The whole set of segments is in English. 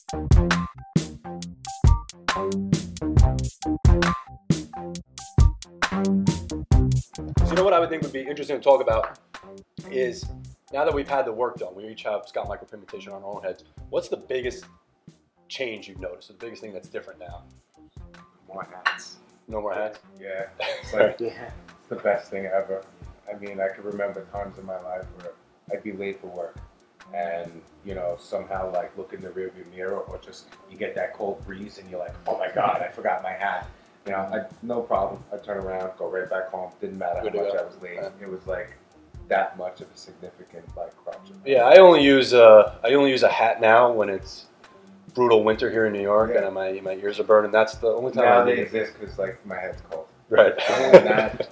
So you know what I would think would be interesting to talk about is, now that we've had the work done, we each have scalp micropigmentation on our own heads, what's the biggest change you've noticed, the biggest thing that's different now? More hats. No more hats? Yeah, it's like, it's the best thing ever. I mean, I can remember times in my life where I'd be late for work and, you know, somehow like look in the rearview mirror, or just you get that cold breeze and you're like, oh my God, I forgot my hat. You know, no problem. I'd turn around, go right back home. Didn't matter how much I was late. It was like that much of a significant like crutch. Yeah, I only use a hat now when it's brutal winter here in New York, and my ears are burning. That's the only time. Now they exist because like my head's cold. Right. Other than that,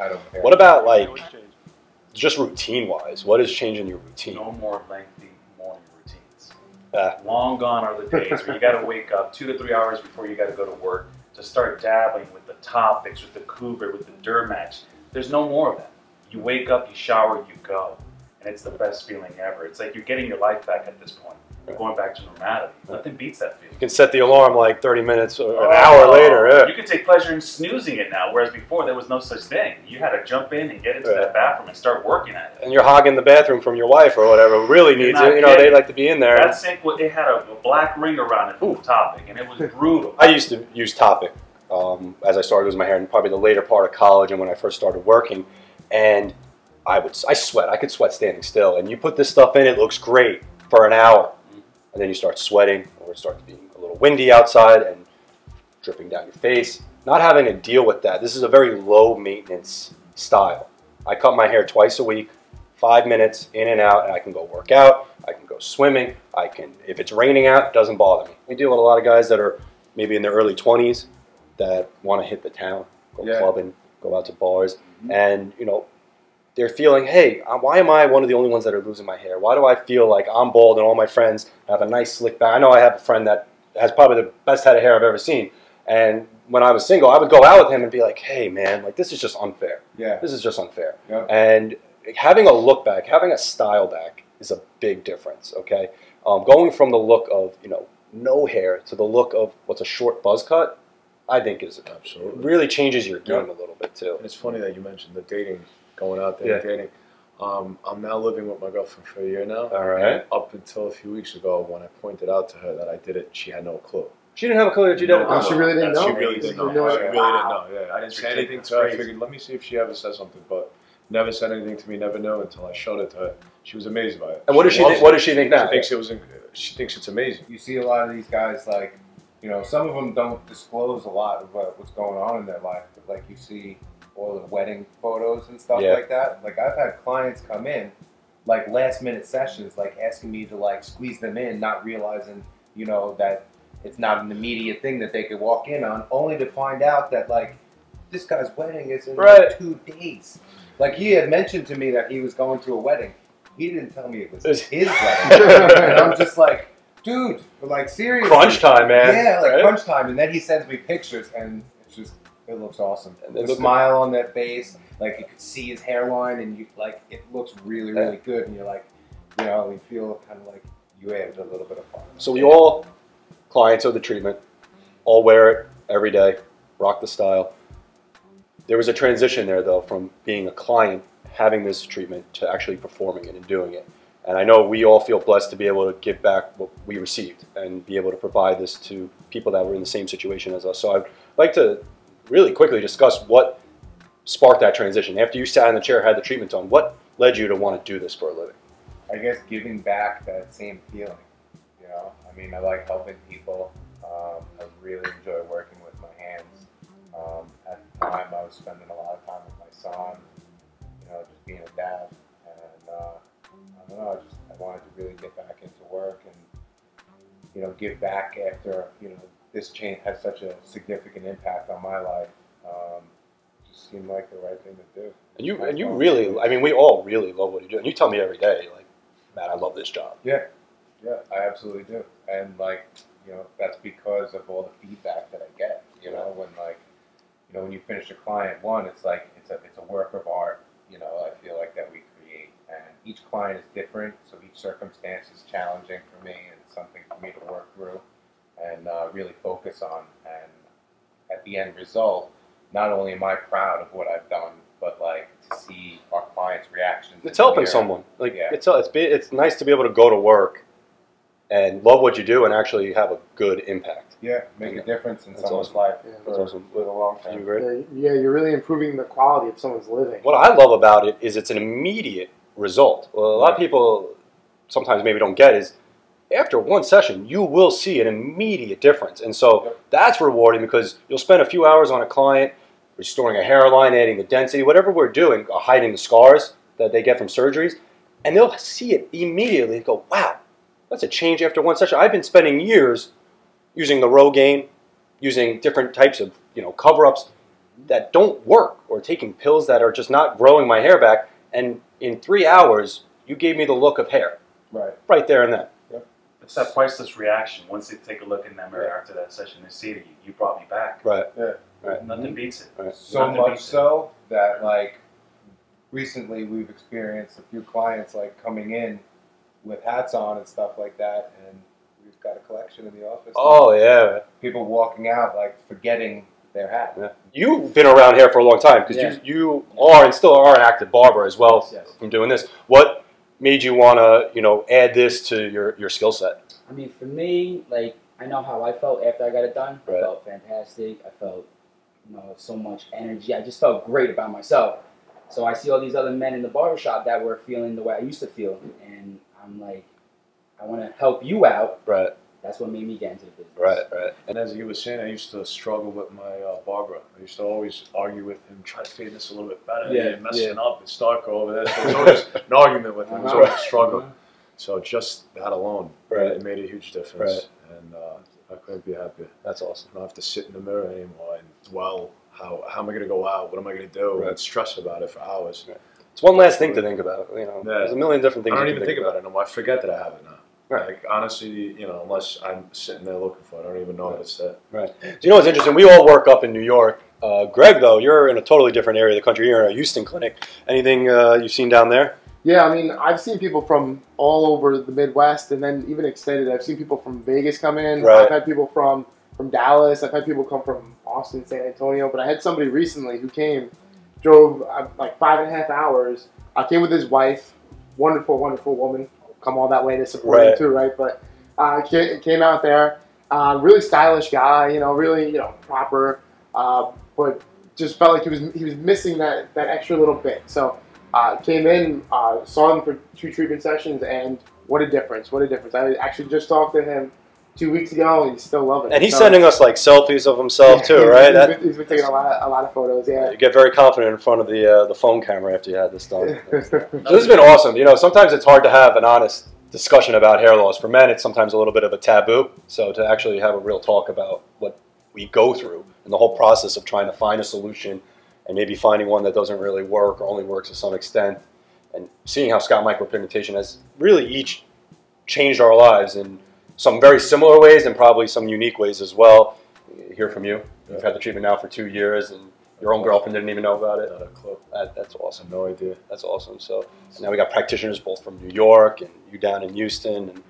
I don't care. What about like just routine-wise? What is changing your routine? No more lengthy morning routines. Long gone are the days where you got to wake up 2 to 3 hours before you got to go to work to start dabbling with the topics, with the cougar, with the Dermatch. There's no more of that. You wake up, you shower, you go. And it's the best feeling ever. It's like you're getting your life back at this point. You're going back to normality. Nothing beats that feeling. You can set the alarm like 30 minutes or an hour later. Yeah. You can take pleasure in snoozing it now, whereas before there was no such thing. You had to jump in and get into that bathroom and start working at it. And you're hogging the bathroom from your wife or whatever who really needs it. You know, they like to be in there. That sink, it had a black ring around it from the Topic, and it was brutal. I used to use Topic as I started losing my hair in probably the later part of college and when I first started working. And I sweat. I could sweat standing still. And you put this stuff in, it looks great for an hour. And then you start sweating, or it starts being a little windy outside and dripping down your face. Not having to deal with that. This is a very low maintenance style. I cut my hair twice a week, 5 minutes in and out, and I can go work out, I can go swimming, if it's raining out, it doesn't bother me. We deal with a lot of guys that are maybe in their early 20s that want to hit the town, go clubbing, go out to bars, and you know, they're feeling, hey, why am I one of the only ones that are losing my hair? Why do I feel like I'm bald and all my friends have a nice slick back? I know I have a friend that has probably the best head of hair I've ever seen. And when I was single, I would go out with him and be like, hey, man, like this is just unfair. Yeah. This is just unfair. Yeah. And having a look back, having a style back is a big difference, okay? Going from the look of, you know, no hair to the look of what's a short buzz cut, I think really changes your game a little bit too. And it's funny that you mentioned the dating. Going out there and dating. I'm now living with my girlfriend for a year now. All right. And up until a few weeks ago, when I pointed out to her that I did it, she had no clue. She didn't have a clue that you did it? No, she really didn't know? She really didn't know. She really didn't know, yeah. I didn't say anything to her. I figured, let me see if she ever says something, but never said anything to me, never knew until I showed it to her. She was amazed by it. And what does she think? What does she think now? She thinks it's amazing. You see a lot of these guys, like, you know, some of them don't disclose a lot of what's going on in their life, but like you see all the wedding photos and stuff like that. Like I've had clients come in, like last minute sessions, like asking me to like squeeze them in, not realizing, you know, that it's not an immediate thing that they could walk in on, only to find out that like this guy's wedding is in like 2 days. Like he had mentioned to me that he was going to a wedding. He didn't tell me it was his wedding. And I'm just like, dude, like seriously. Crunch time, man. Yeah, like crunch time. And then he sends me pictures and it's just, it looks awesome. And the smile on that face, like you could see his hairline, and you like it looks really, really good. And you're like, you know, you feel kind of like you added a little bit of fun. So we all, clients of the treatment, all wear it every day, rock the style. There was a transition there though from being a client, having this treatment, to actually performing it and doing it. And I know we all feel blessed to be able to give back what we received and be able to provide this to people that were in the same situation as us. So I'd like to really quickly discuss what sparked that transition. After you sat in the chair, had the treatment on, what led you to want to do this for a living? I guess giving back that same feeling, you know? I mean, I like helping people. I really enjoy working with my hands. At the time, I was spending a lot of time with my son, you know, just being a dad. And I don't know, I wanted to really get back into work and, you know, give back after, you know, this change has such a significant impact on my life. Just seemed like the right thing to do. And you really, I mean, we all really love what you do. And you tell me every day, like, man, I love this job. Yeah, I absolutely do. And like, you know, that's because of all the feedback that I get. You know, when like, you know, when you finish a client, one, it's like it's a work of art. You know, I feel like that we create, and each client is different, so each circumstance is challenging for me and something for me to work through and really focus on. And at the end result, not only am I proud of what I've done, but like to see our clients' reactions. It's helping someone. Like it's nice to be able to go to work and love what you do and actually have a good impact. Yeah, make a difference in someone's life for the long term. You agree? Yeah, you're really improving the quality of someone's living. What I love about it is it's an immediate result. Well, a lot of people sometimes maybe don't get is after one session, you will see an immediate difference. And so that's rewarding because you'll spend a few hours on a client, restoring a hairline, adding the density, whatever we're doing, hiding the scars that they get from surgeries, and they'll see it immediately and go, wow, that's a change after one session. I've been spending years using the Rogaine, using different types of cover-ups that don't work, or taking pills that are just not growing my hair back, and in 3 hours, you gave me the look of hair. Right there and then. It's that priceless reaction. Once they take a look in that mirror after that session, they see that you brought me back. Right. Yeah. Right. Nothing beats it. Right. So much so that like recently we've experienced a few clients like coming in with hats on and stuff like that, and we've got a collection in the office. Oh yeah. People walking out like forgetting their hat. Yeah. You've been around here for a long time because you are and still are an active barber as well from doing this. What made you want to, add this to your skill set? I mean, for me, like, I know how I felt after I got it done. I felt fantastic. I felt, so much energy. I just felt great about myself. So I see all these other men in the barbershop that were feeling the way I used to feel. And I'm like, I want to help you out. Right. That's what made me get into the business. Right. And as he was saying, I used to struggle with my barber. I used to always argue with him, try to fade this a little bit better. Yeah, messing up. It's darker over there. So it was always an argument with him. It was always a struggle. So just that alone, it made a huge difference. And I couldn't be happier. That's awesome. I don't have to sit in the mirror anymore and dwell. How am I going to go out? What am I going to do? And stress about it for hours. It's one last thing to think about. There's a million different things. I don't even think about it anymore. I forget that I have it now. Right. Like, honestly, unless I'm sitting there looking for it, I don't even know what it's there. Right. Do you know what's interesting? We all work up in New York. Greg, though, you're in a totally different area of the country. You're in a Houston clinic. Anything you've seen down there? Yeah, I mean, I've seen people from all over the Midwest, and then even extended. I've seen people from Vegas come in. I've had people from Dallas. I've had people come from Austin, San Antonio. But I had somebody recently who drove like 5.5 hours. Came with his wife. Wonderful, wonderful woman. Come all that way to support him too, right? But came out there, really stylish guy, really proper, but just felt like he was missing that extra little bit. So came in, saw him for 2 treatment sessions, and what a difference! What a difference! I actually just talked to him 2 weeks ago, and he's still loving it. And he's sending us like selfies of himself too, right? He's been taking a lot of photos. Yeah. You get very confident in front of the phone camera after you had this done. So this has been awesome. Sometimes it's hard to have an honest discussion about hair loss. For men, it's sometimes a little bit of a taboo. So to actually have a real talk about what we go through and the whole process of trying to find a solution and maybe finding one that doesn't really work or only works to some extent, and seeing how Scalp Micropigmentation has really each changed our lives in some very similar ways and probably some unique ways as well. Hear from you. You've had the treatment now for 2 years, and your own girlfriend didn't even know about it. Not a clue. That's awesome. No idea. That's awesome. So now we got practitioners both from New York and you down in Houston, and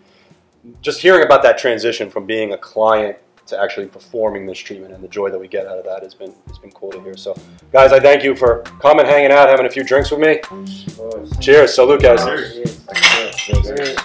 just hearing about that transition from being a client to actually performing this treatment and the joy that we get out of that has been cool to hear. So, guys, I thank you for coming, hanging out, having a few drinks with me. Cheers. Salute, guys. Cheers.